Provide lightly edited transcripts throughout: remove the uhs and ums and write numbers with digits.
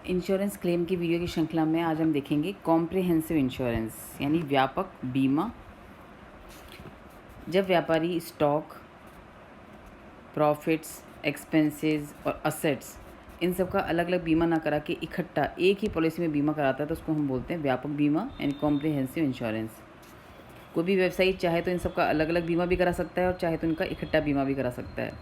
Insurance claim की video की श्रृंखला में आज हम देखेंगे कॉम्प्रिहेंसिव इंश्योरेंस यानी व्यापक बीमा। जब व्यापारी स्टॉक, प्रॉफिट्स, एक्सपेंसेस और असेट्स इन सब का अलग अलग बीमा ना करा के इकट्ठा एक ही पॉलिसी में बीमा कराता है तो उसको हम बोलते हैं व्यापक बीमा यानी कॉम्प्रिहेंसिव इंश्योरेंस। कोई भी व्यवसायी चाहे तो इन सब का अलग अलग बीमा भी करा सकता है और चाहे तो इनका इकट्ठा बीमा भी करा सकता है।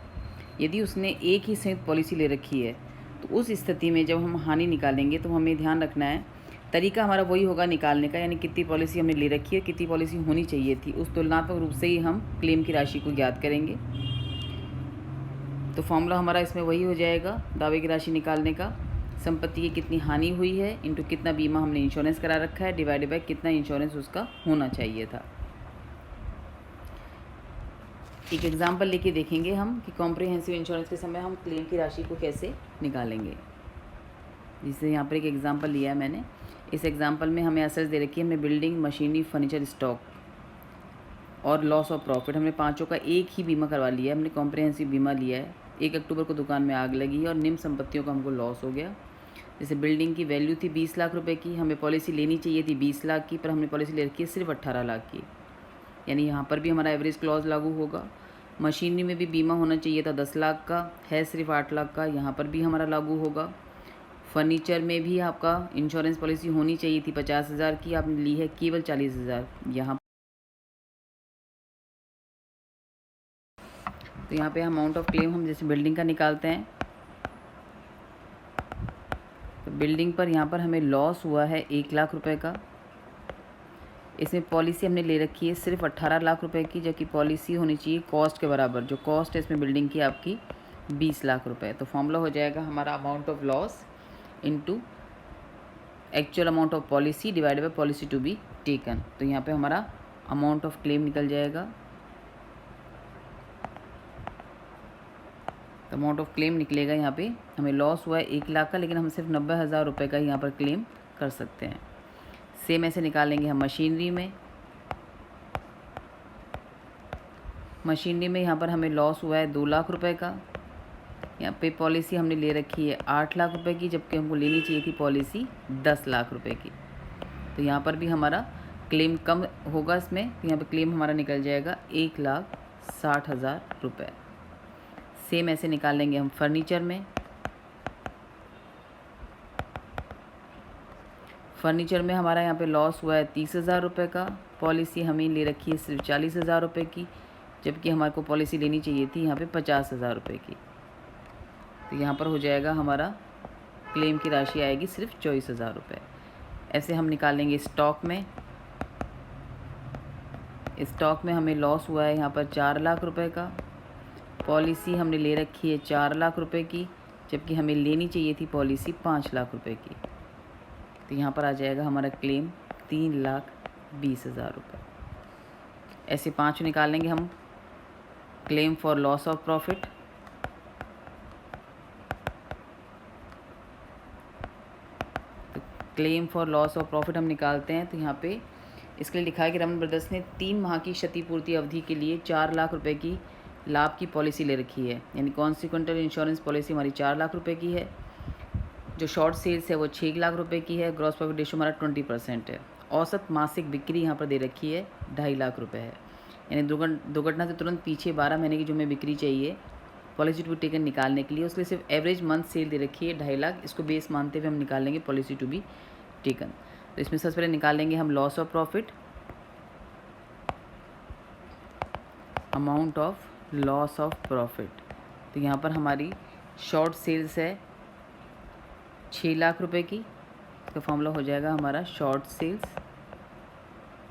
यदि उसने एक ही संयुक्त पॉलिसी ले रखी है तो उस स्थिति में जब हम हानि निकालेंगे तो हमें ध्यान रखना है तरीका हमारा वही होगा निकालने का, यानी कितनी पॉलिसी हमने ले रखी है, कितनी पॉलिसी होनी चाहिए थी, उस तुलनात्मक रूप से ही हम क्लेम की राशि को ज्ञात करेंगे। तो फॉर्मूला हमारा इसमें वही हो जाएगा दावे की राशि निकालने का, संपत्ति की कितनी हानि हुई है इंटू कितना बीमा हमने इंश्योरेंस करा रखा है डिवाइडेड बाय कितना इंश्योरेंस उसका होना चाहिए था। एक एग्जाम्पल लेके देखेंगे हम कि कॉम्प्रिहेंसिव इंश्योरेंस के समय हम क्लेम की राशि को कैसे निकालेंगे। जिससे यहाँ पर एक एग्जाम्पल लिया है मैंने। इस एग्जाम्पल में हमें एसेट्स दे रखी है, हमने बिल्डिंग, मशीनरी, फर्नीचर, स्टॉक और लॉस ऑफ प्रॉफिट, हमने पाँचों का एक ही बीमा करवा लिया है। हमने कॉम्प्रिहेंसिव बीमा लिया है। 1 अक्टूबर को दुकान में आग लगी और निम्न संपत्तियों का हमको लॉस हो गया। जैसे बिल्डिंग की वैल्यू थी 20 लाख रुपए की, हमें पॉलिसी लेनी चाहिए थी 20 लाख की, पर हमने पॉलिसी ले रखी है सिर्फ 18 लाख की, यानी यहाँ पर भी हमारा एवरेज क्लॉज लागू होगा। मशीनरी में भी बीमा होना चाहिए था 10 लाख का, है सिर्फ 8 लाख का, यहाँ पर भी हमारा लागू होगा। फर्नीचर में भी आपका इंश्योरेंस पॉलिसी होनी चाहिए थी 50,000 की, आपने ली है केवल 40,000। यहाँ तो यहाँ पे अमाउंट ऑफ क्लेम हम जैसे बिल्डिंग का निकालते हैं तो बिल्डिंग पर यहाँ पर हमें लॉस हुआ है 1 लाख रुपए का। इसमें पॉलिसी हमने ले रखी है सिर्फ 18 लाख रुपए की, जबकि पॉलिसी होनी चाहिए कॉस्ट के बराबर। जो कॉस्ट है इसमें बिल्डिंग की आपकी 20 लाख रुपए। तो फॉर्मूला हो जाएगा हमारा amount of loss into actual amount of policy divided by policy to be taken. तो यहाँ पे हमारा अमाउंट ऑफ क्लेम निकल जाएगा। तो अमाउंट ऑफ क्लेम निकलेगा, यहाँ पे हमें लॉस हुआ है 1 लाख का, लेकिन हम सिर्फ 90,000 रुपये का यहाँ पर क्लेम कर सकते हैं। सेम ऐसे निकालेंगे हम मशीनरी में। मशीनरी में यहाँ पर हमें लॉस हुआ है 2 लाख रुपए का। यहाँ पे पॉलिसी हमने ले रखी है 8 लाख रुपए की, जबकि हमको लेनी चाहिए थी पॉलिसी 10 लाख रुपए की। तो यहाँ पर भी हमारा क्लेम कम होगा इसमें, तो यहाँ पे क्लेम हमारा निकल जाएगा 1,60,000 रुपये। सेम ऐसे निकालेंगे हम फर्नीचर में। फर्नीचर में हमारा यहाँ पे लॉस हुआ है 30,000 रुपये का, पॉलिसी हमें ले रखी है सिर्फ 40,000 रुपये की, जबकि हमारे को पॉलिसी लेनी चाहिए थी यहाँ पे 50,000 रुपये की। तो यहाँ पर हो जाएगा हमारा क्लेम की राशि आएगी सिर्फ 24,000 रुपये। ऐसे हम निकालेंगे स्टॉक में। स्टॉक में हमें लॉस हुआ है यहाँ पर 4 लाख रुपए का, पॉलिसी हमने ले रखी है 4 लाख रुपए की, जबकि हमें लेनी चाहिए थी पॉलिसी 5 लाख रुपए की। तो यहाँ पर आ जाएगा हमारा क्लेम 3,20,000 रुपये। ऐसे 5 निकालेंगे हम। Claim for loss of profit, तो claim for loss of profit हम निकालते हैं। तो यहाँ पे इसके लिए लिखा है कि रमन ब्रदर्स ने 3 माह की क्षतिपूर्ति अवधि के लिए 4 लाख रुपए की लाभ की पॉलिसी ले रखी है, यानी कॉन्सिक्वेंटल इंश्योरेंस पॉलिसी हमारी 4 लाख रुपए की है। जो शॉर्ट सेल्स है वो 6 लाख रुपए की है। ग्रॉस प्रॉफिट रेशियो हमारा 20% है। औसत मासिक बिक्री यहाँ पर दे रखी है 2.5 लाख रुपए है, यानी दुर्घटना से तुरंत पीछे 12 महीने की जो हमें बिक्री चाहिए पॉलिसी टू बी टेकन निकालने के लिए, उसके लिए सिर्फ एवरेज मंथ सेल दे रखी है 2.5 लाख। इसको बेस मानते हुए हम निकालेंगे पॉलिसी टू बी टेकन। तो इसमें सबसे पहले निकालेंगे हम loss of profit, amount of loss of profit. तो यहाँ पर हमारी शॉर्ट सेल्स है 6 लाख रुपए की। इसका फॉर्मूला हो जाएगा हमारा short sales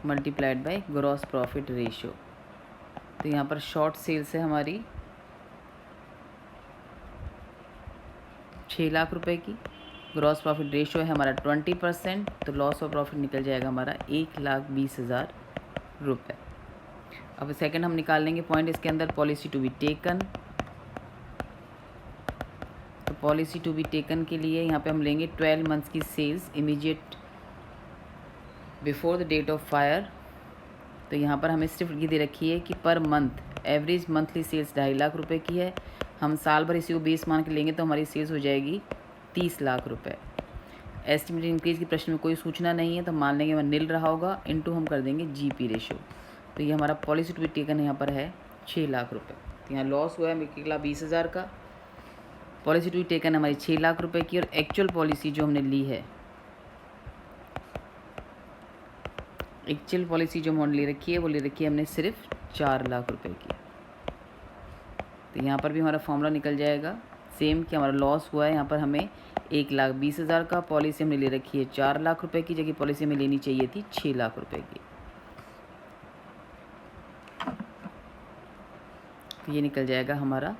multiplied by gross profit ratio. तो यहाँ पर शॉर्ट सेल्स है हमारी 6 लाख रुपए की, ग्रॉस प्रॉफिट रेशियो है हमारा 20%, तो लॉस ऑफ प्रॉफिट निकल जाएगा हमारा 1,20,000 रुपये। अब सेकंड हम निकाल लेंगे पॉइंट इसके अंदर, पॉलिसी टू बी टेकन। तो पॉलिसी टू बी टेकन के लिए यहाँ पे हम लेंगे 12 मंथ्स की sales immediate before the date of fire. तो यहाँ पर हमें सिर्फ ये दे रखी है कि पर month average monthly sales 2.5 lakh रुपए की है। हम साल भर इसी को बेस मान के लेंगे तो हमारी सेल्स हो जाएगी 30 लाख रुपए। एस्टिमेटेड इंक्रीज की प्रश्न में कोई सूचना नहीं है तो मान लेंगे वह नील रहा होगा, इनटू हम कर देंगे जीपी रेशो। तो ये हमारा पॉलिसी टू बी टेकन यहाँ पर है 6 लाख रुपए। तो यहाँ लॉस हुआ है 1,20,000 का। पॉलिसी टू बी टेकन हमारी 6 लाख रुपए की, और एक्चुअल पॉलिसी जो हमने ली है, एक्चुअल पॉलिसी जो हमने ले रखी है वो ले रखी है हमने सिर्फ 4 लाख रुपए की। तो यहाँ पर भी हमारा फॉर्मूला निकल जाएगा सेम कि हमारा लॉस हुआ है यहाँ पर हमें 1,20,000 का, पॉलिसी हमने ले रखी है 4 लाख रुपए की, जबकि पॉलिसी हमें लेनी चाहिए थी 6 लाख रुपए की। तो ये निकल जाएगा हमारा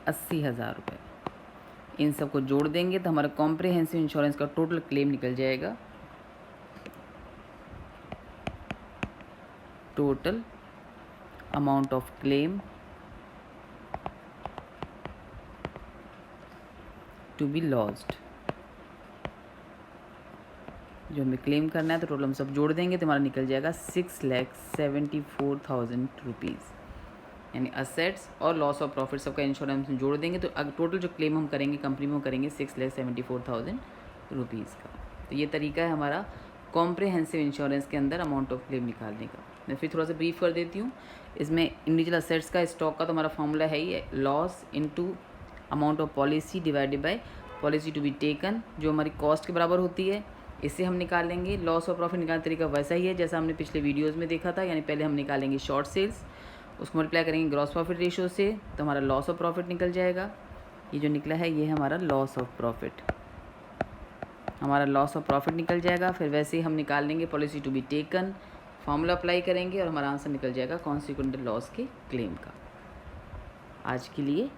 80,000 रुपये। इन सबको जोड़ देंगे तो हमारा कॉम्प्रिहेंसिव इंश्योरेंस का टोटल क्लेम निकल जाएगा, total amount of claim to be lost, जो हमें क्लेम करना है। तो टोटल हम सब जोड़ देंगे तो हमारा निकल जाएगा 6,74,000 रुपीज़, यानी असेट्स और लॉस ऑफ प्रॉफिट सबका इंश्योरेंस में जोड़ देंगे तो टोटल जो क्लेम हम करेंगे कंपनी में वो करेंगे 6,74,000 रुपीज़ का। तो ये तरीका है हमारा कॉम्प्रिहेंसिव इंश्योरेंस के अंदर अमाउंट ऑफ क्लेम निकालने का। मैं फिर थोड़ा सा ब्रीफ कर देती हूँ। इसमें इंडिविजुअल असेट्स का, स्टॉक का तो हमारा फॉर्मूला है ही, loss into amount of policy divided by policy to be taken, जो हमारी कॉस्ट के बराबर होती है। इससे हम निकाल लेंगे लॉस और प्रॉफिट निकालने तरीका वैसा ही है जैसा हमने पिछले वीडियोज़ में देखा था, यानी पहले हम निकालेंगे शॉर्ट सेल्स, उसको मल्टीप्लाई करेंगे ग्रॉस प्रॉफिट रेशियो से, तो हमारा लॉस ऑफ प्रॉफिट निकल जाएगा। ये जो निकला है ये हमारा लॉस ऑफ प्रॉफिट, हमारा लॉस ऑफ प्रॉफिट निकल जाएगा। फिर वैसे ही हम निकाल लेंगे policy to be taken, formula apply करेंगे और हमारा आंसर निकल जाएगा कॉन्सिक्वेंट लॉस के क्लेम का। आज के लिए